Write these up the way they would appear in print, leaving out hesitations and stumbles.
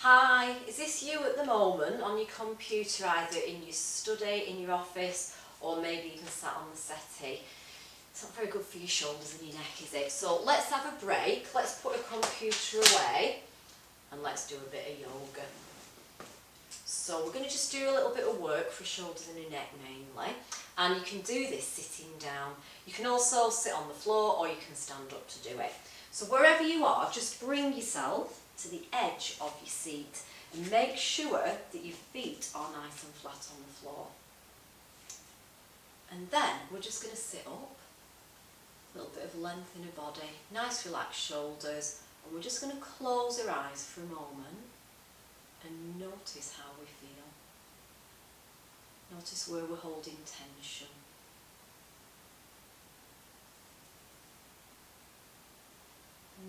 Hi, is this you at the moment on your computer, either in your study, in your office, or maybe even sat on the settee? It's not very good for your shoulders and your neck, is it? So let's have a break, let's put a computer away and let's do a bit of yoga. So we're going to just do a little bit of work for shoulders and your neck mainly, and you can do this sitting down. You can also sit on the floor or you can stand up to do it. So wherever you are, just bring yourself to the edge of your seat and make sure that your feet are nice and flat on the floor. And then we're just going to sit up, a little bit of length in the body, nice relaxed shoulders, and we're just going to close our eyes for a moment and notice how we feel. Notice where we're holding tension.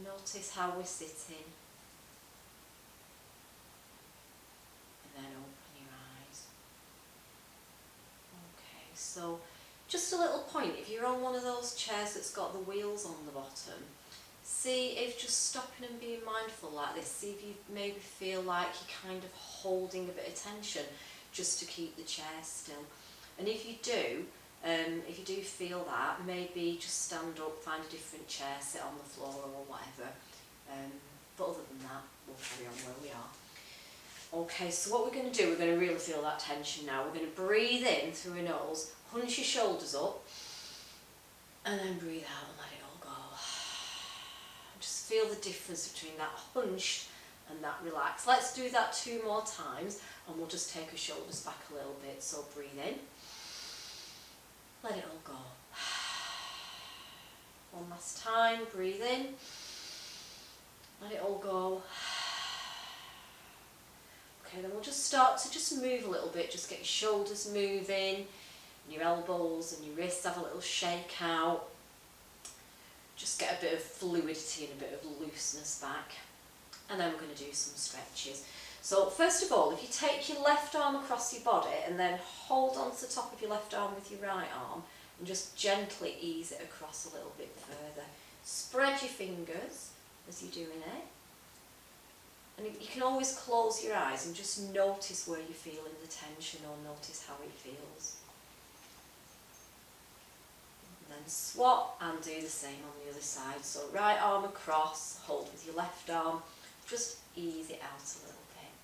Notice how we're sitting. And then open your eyes. Okay, so just a little point, if you're on one of those chairs that's got the wheels on the bottom, see if just stopping and being mindful like this, see if you maybe feel like you're kind of holding a bit of tension just to keep the chair still. And if you do feel that, maybe just stand up, find a different chair, sit on the floor or whatever. But other than that, we'll carry on where we are. Okay, so what we're going to do, we're going to really feel that tension now. We're going to breathe in through your nose, hunch your shoulders up, and then breathe out and let it all go. Just feel the difference between that hunched and that relaxed. Let's do that 2 more times, and we'll just take our shoulders back a little bit. So breathe in, let it all go. One last time, breathe in, let it all go. Okay, then we'll just start to just move a little bit, just get your shoulders moving, and your elbows and your wrists, have a little shake out. Just get a bit of fluidity and a bit of looseness back. And then we're going to do some stretches. So first of all, if you take your left arm across your body and then hold on to the top of your left arm with your right arm and just gently ease it across a little bit further. Spread your fingers as you're doing it. And you can always close your eyes and just notice where you're feeling the tension or notice how it feels. And then swap and do the same on the other side. So right arm across, hold with your left arm, just ease it out a little bit.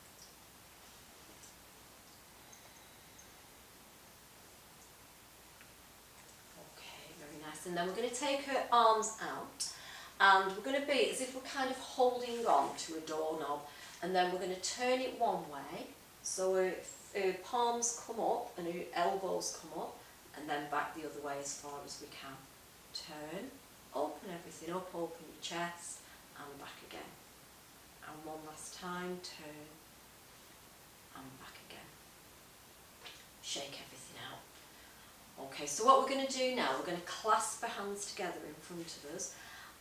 Okay, very nice. And then we're going to take our arms out. And we're going to be as if we're kind of holding on to a doorknob, and then we're going to turn it one way, so our palms come up and our elbows come up, and then back the other way as far as we can. Turn, open everything up, open your chest, and back again. And one last time, turn, and back again. Shake everything out. Okay, so what we're going to do now, we're going to clasp our hands together in front of us,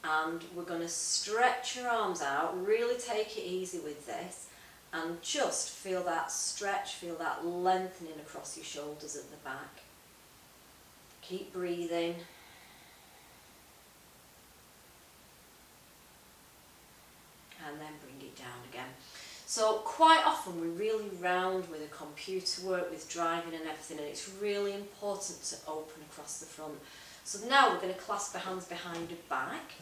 and we're going to stretch your arms out, really take it easy with this, and just feel that stretch, feel that lengthening across your shoulders at the back. Keep breathing. And then bring it down again. So quite often we're really round with a computer work, with driving and everything, and it's really important to open across the front. So now we're going to clasp our hands behind your back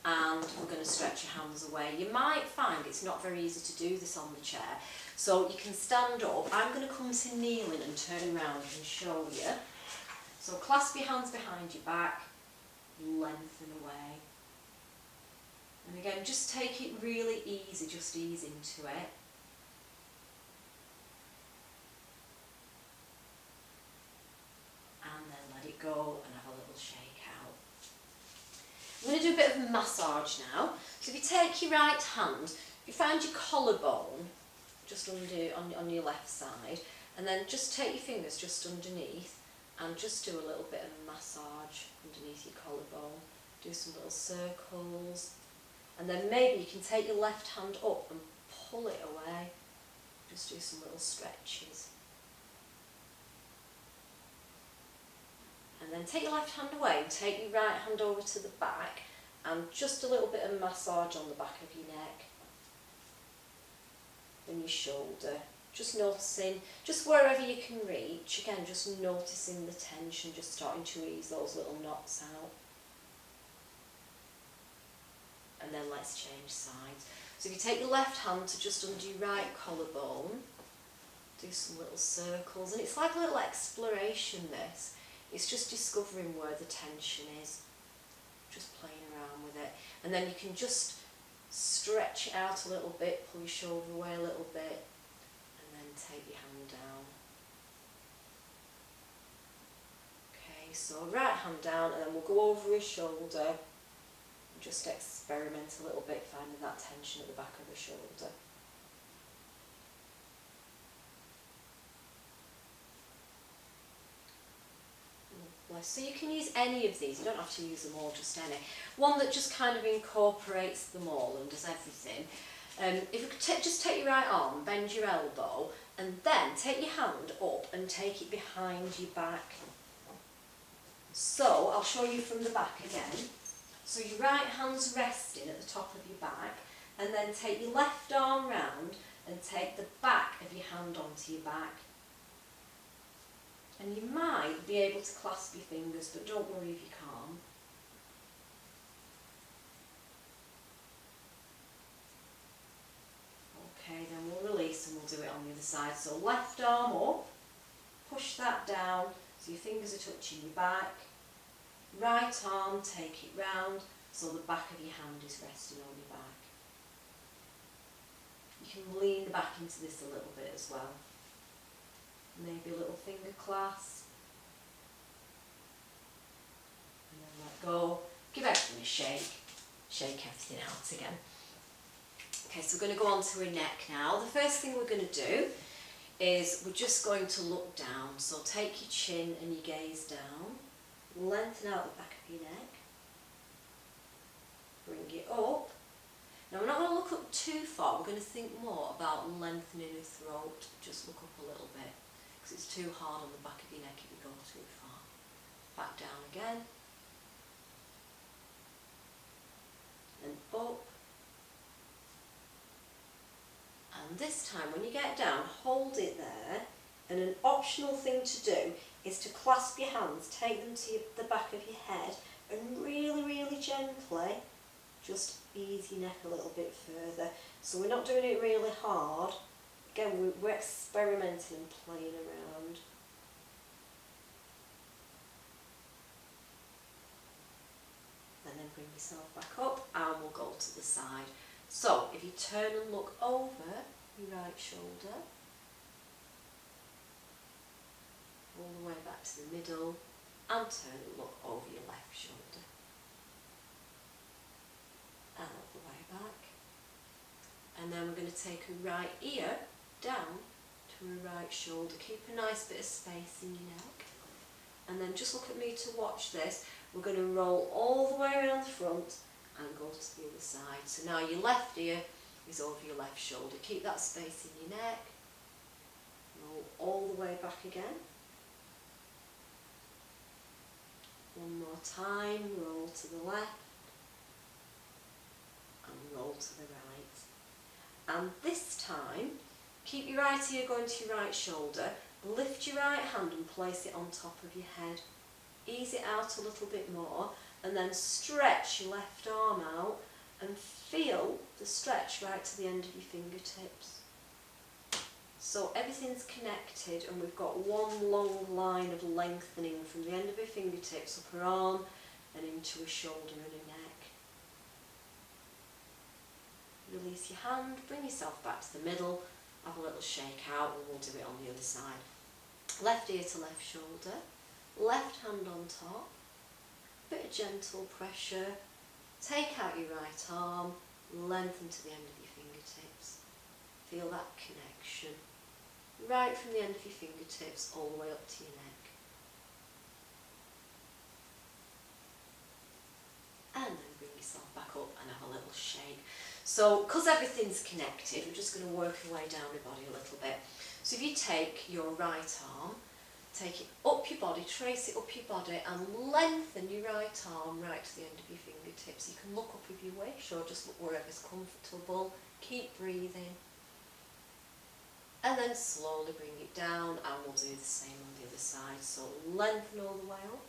and we're going to stretch your hands away. You might find it's not very easy to do this on the chair, so you can stand up. I'm going to come to kneeling and turn around and show you. So clasp your hands behind your back, lengthen away. And again, just take it really easy, just ease into it. And then let it go and have a little shake out. I'm going to do a bit of a massage now. So if you take your right hand, if you find your collarbone just under on your left side, and then just take your fingers just underneath and just do a little bit of a massage underneath your collarbone. Do some little circles. And then maybe you can take your left hand up and pull it away. Just do some little stretches. And then take your left hand away and take your right hand over to the back and just a little bit of massage on the back of your neck. and your shoulder. Just noticing, just wherever you can reach, again just noticing the tension, just starting to ease those little knots out. And then let's change sides. So if you take your left hand to just under your right collarbone, do some little circles, and it's like a little exploration this. It's just discovering where the tension is, just playing around with it. And then you can just stretch it out a little bit, pull your shoulder away a little bit, and then take your hand down. Okay, so right hand down, and then we'll go over your shoulder and just experiment a little bit, finding that tension at the back of the shoulder. So you can use any of these, you don't have to use them all, just any. One that just kind of incorporates them all and does everything. If you could just take your right arm, bend your elbow, and then take your hand up and take it behind your back. So I'll show you from the back again. So your right hand's resting at the top of your back, and then take your left arm round and take the back of your hand onto your back. And you might be able to clasp your fingers, but don't worry if you can't. Okay, then we'll release and we'll do it on the other side. So left arm up, push that down so your fingers are touching your back. Right arm, take it round so the back of your hand is resting on your back. You can lean the back into this a little bit as well. Maybe a little finger clasp. And then let go. Give everything a shake. Shake everything out again. Okay, so we're going to go on to our neck now. The first thing we're going to do is we're just going to look down. So take your chin and your gaze down. Lengthen out the back of your neck. Bring it up. Now we're not going to look up too far. We're going to think more about lengthening the throat. Just look up a little bit. Because it's too hard on the back of your neck if you go too far. Back down again. And up. And this time when you get down, hold it there. And an optional thing to do is to clasp your hands, take them to the back of your head, and really, really gently just ease your neck a little bit further. So we're not doing it really hard. Again, we're experimenting and playing around. And then bring yourself back up and we'll go to the side. So if you turn and look over your right shoulder, all the way back to the middle, and turn and look over your left shoulder. And all the way back. And then we're going to take a right ear down to a right shoulder. Keep a nice bit of space in your neck. And then just look at me to watch this. We're going to roll all the way around the front and go to the other side. So now your left ear is over your left shoulder. Keep that space in your neck. Roll all the way back again. One more time, roll to the left and roll to the right. And this time, keep your right ear going to your right shoulder, lift your right hand and place it on top of your head. Ease it out a little bit more and then stretch your left arm out and feel the stretch right to the end of your fingertips. So everything's connected and we've got one long line of lengthening from the end of your fingertips up her arm and into a shoulder and a neck. Release your hand, bring yourself back to the middle, have a little shake out and we'll do it on the other side. Left ear to left shoulder, left hand on top, bit of gentle pressure, take out your right arm, lengthen to the end of your fingertips. Feel that connection. Right from the end of your fingertips all the way up to your neck. And then bring yourself back up and have a little shake. So, because everything's connected, we're just going to work our way down your body a little bit. So if you take your right arm, take it up your body, trace it up your body and lengthen your right arm right to the end of your fingertips. You can look up if you wish or just look wherever's comfortable. Keep breathing. And then slowly bring it down, and we'll do the same on the other side. So lengthen all the way up,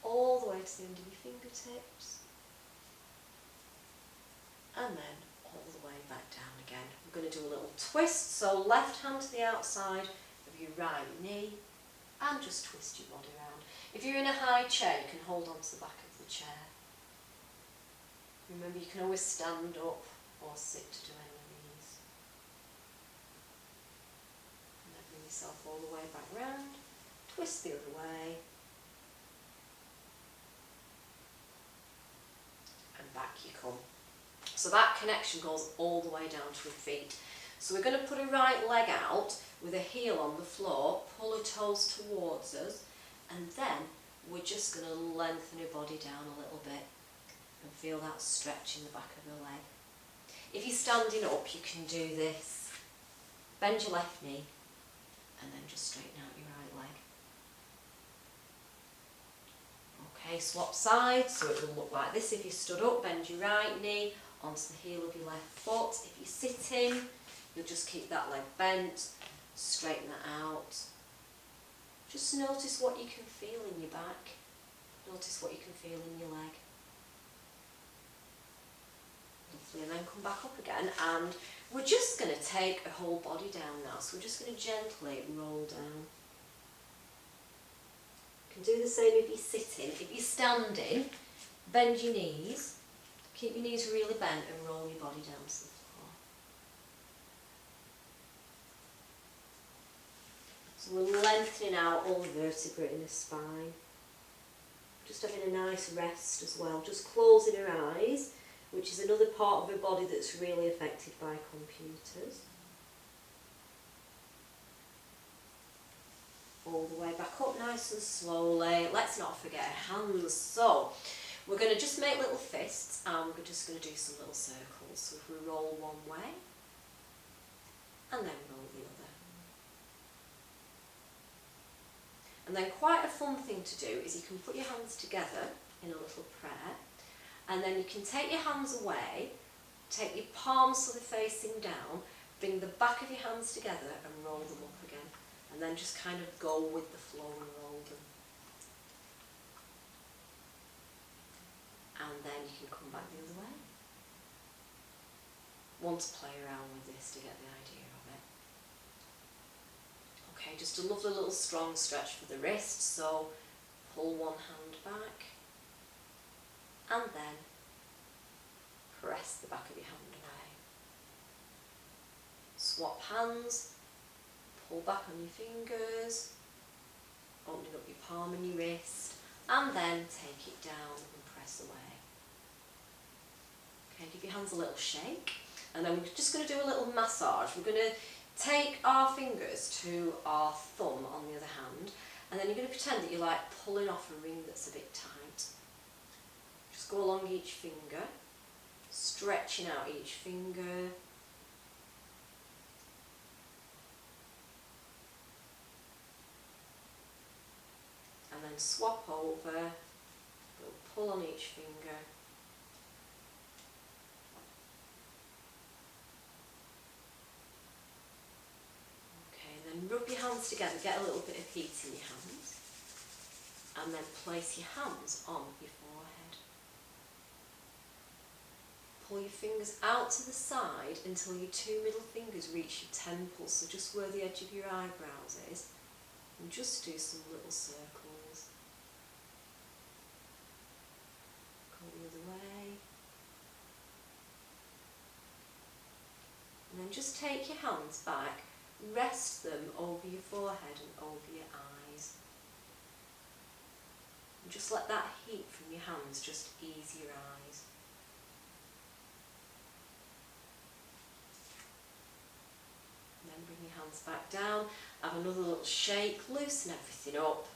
all the way to the end of your fingertips. And then all the way back down again. We're going to do a little twist, so left hand to the outside of your right knee, and just twist your body around. If you're in a high chair, you can hold on to the back of the chair. Remember, you can always stand up or sit to do any of these. And then bring yourself all the way back round, twist the other way, and back you come. So that connection goes all the way down to your feet. So we're going to put a right leg out with a heel on the floor, pull her toes towards us, and then we're just going to lengthen her body down a little bit and feel that stretch in the back of her leg. If you're standing up, you can do this. Bend your left knee and then just straighten out your right leg. Okay, swap sides, so it will look like this. If you stood up, bend your right knee onto the heel of your left foot. If you're sitting, you'll just keep that leg bent, straighten that out. Just notice what you can feel in your back. Notice what you can feel in your leg. Lovely, and then come back up again, and we're just going to take a whole body down now. So we're just going to gently roll down. You can do the same if you're sitting. If you're standing, bend your knees. Keep your knees really bent and roll your body down to the floor. So we're lengthening out all the vertebrae in the spine. Just having a nice rest as well. Just closing her eyes, which is another part of her body that's really affected by computers. All the way back up nice and slowly. Let's not forget our hands. So we're going to just make little fists, and we're just going to do some little circles. So if we roll one way, and then roll the other. And then quite a fun thing to do is you can put your hands together in a little prayer, and then you can take your hands away, take your palms so they're facing down, bring the back of your hands together and roll them up again, and then just kind of go with the flow and roll them. And then you can come back the other way. Want to play around with this to get the idea of it. Okay, just a lovely little strong stretch for the wrist, so pull one hand back and then press the back of your hand away. Swap hands, pull back on your fingers, opening up your palm and your wrist, and then take it down and press away. Okay, give your hands a little shake, and then we're just going to do a little massage. We're going to take our fingers to our thumb on the other hand, and then you're going to pretend that you're like pulling off a ring that's a bit tight. Just go along each finger, stretching out each finger. And then swap over, pull on each finger. And rub your hands together, get a little bit of heat in your hands, and then place your hands on your forehead. Pull your fingers out to the side until your two middle fingers reach your temples, so just where the edge of your eyebrows is, and just do some little circles. Go the other way. And then just take your hands back. Rest them over your forehead and over your eyes. And just let that heat from your hands just ease your eyes. And then bring your hands back down, have another little shake, loosen everything up.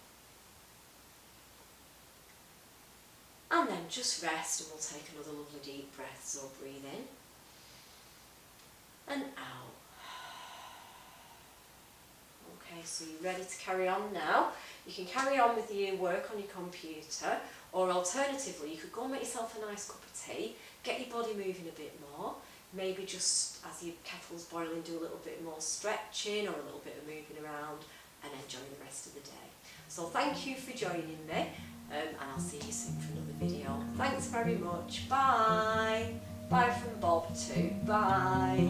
And then just rest, and we'll take another lovely deep breath. So breathe in and out. Okay, so you're ready to carry on now. You can carry on with your work on your computer, or alternatively you could go and make yourself a nice cup of tea, get your body moving a bit more, maybe just as your kettle's boiling, do a little bit more stretching or a little bit of moving around, and enjoy the rest of the day. So thank you for joining me, and I'll see you soon for another video. Thanks very much. Bye. Bye from Bob too. Bye.